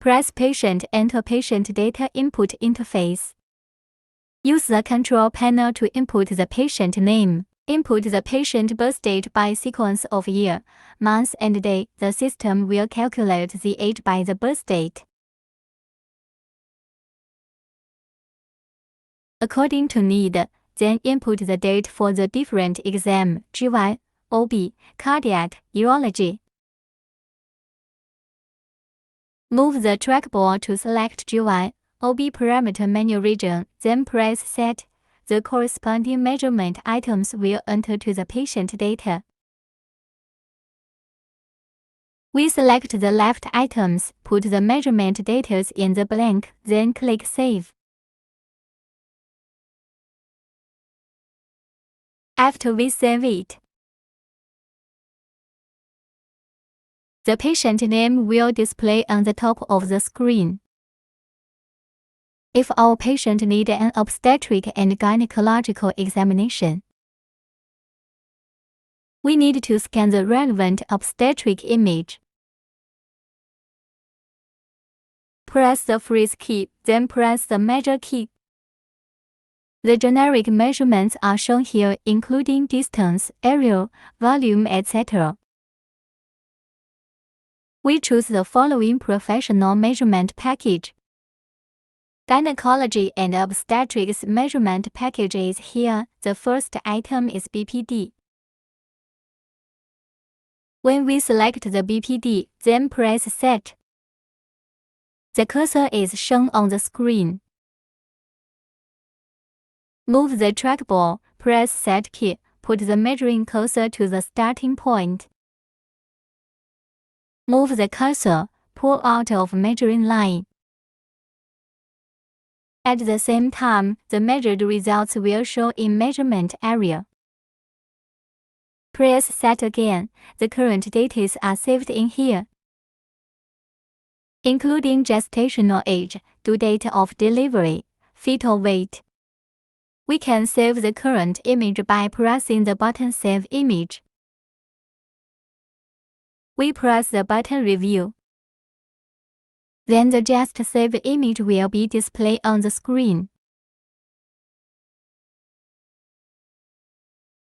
Press Patient Enter Patient Data Input Interface. Use the control panel to input the patient name. Input the patient birth date by sequence of year, month, and day. The system will calculate the age by the birth date. According to need, then input the date for the different exam, GY, OB, cardiac, urology. Move the trackball to select GY, OB parameter menu region, then press Set. The corresponding measurement items will enter to the patient data. We select the left items, put the measurement data in the blank, then click Save. After we save it, the patient name will display on the top of the screen. If our patient needs an obstetric and gynecological examination, we need to scan the relevant obstetric image. Press the freeze key, then press the measure key. The generic measurements are shown here, including distance, area, volume, etc. We choose the following professional measurement package. Gynecology and obstetrics measurement package is here. The first item is BPD. When we select the BPD, then press Set. The cursor is shown on the screen. Move the trackball, press Set key, put the measuring cursor to the starting point. Move the cursor, pull out of measuring line. At the same time, the measured results will show in measurement area. Press Set again. The current data are saved in here, including gestational age, due date of delivery, fetal weight. We can save the current image by pressing the button Save Image. We press the button Review. Then the just saved image will be displayed on the screen.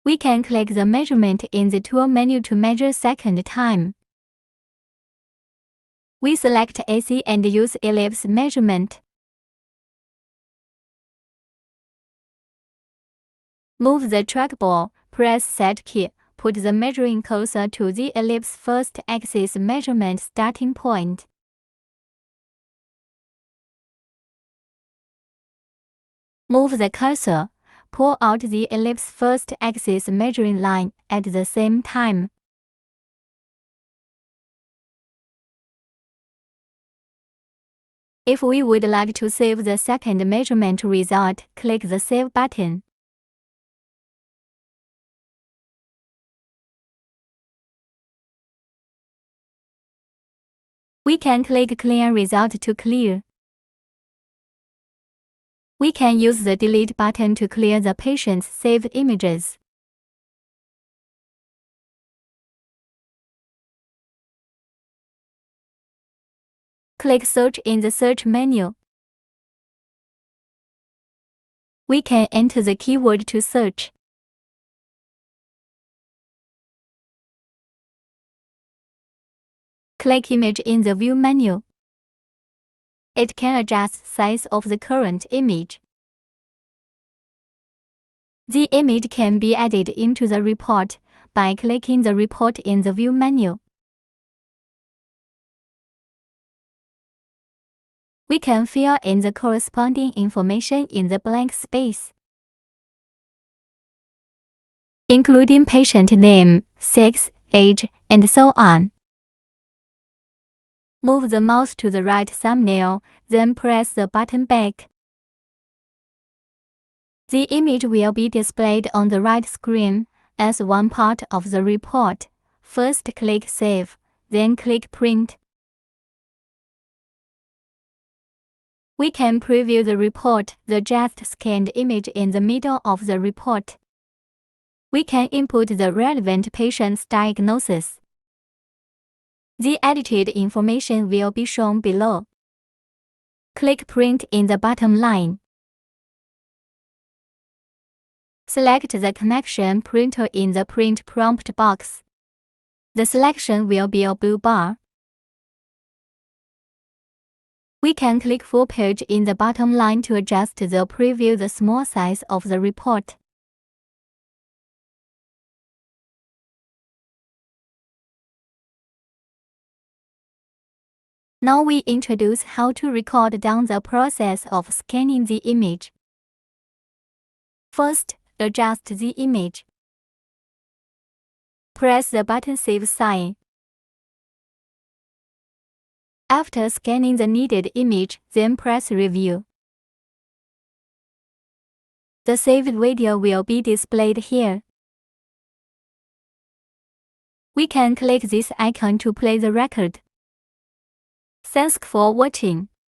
We can click the measurement in the tool menu to measure second time. We select AC and use ellipse measurement. Move the trackball, press Set key, put the measuring cursor to the ellipse first axis measurement starting point. Move the cursor, pull out the ellipse first axis measuring line at the same time. If we would like to save the second measurement result, click the Save button. We can click Clear Result to clear. We can use the Delete button to clear the patient's saved images. Click Search in the search menu. We can enter the keyword to search. Click Image in the View menu. It can adjust size of the current image. The image can be added into the report by clicking the report in the View menu. We can fill in the corresponding information in the blank space, including patient name, sex, age, and so on. Move the mouse to the right thumbnail, then press the button back. The image will be displayed on the right screen as one part of the report. First click Save, then click Print. We can preview the report, the just scanned image in the middle of the report. We can input the relevant patient's diagnosis. The edited information will be shown below. Click Print in the bottom line. Select the connection printer in the print prompt box. The selection will be a blue bar. We can click Full Page in the bottom line to adjust the preview the small size of the report. Now we introduce how to record down the process of scanning the image. First, adjust the image. Press the button Save sign. After scanning the needed image, then press Review. The saved video will be displayed here. We can click this icon to play the record. Thanks for watching.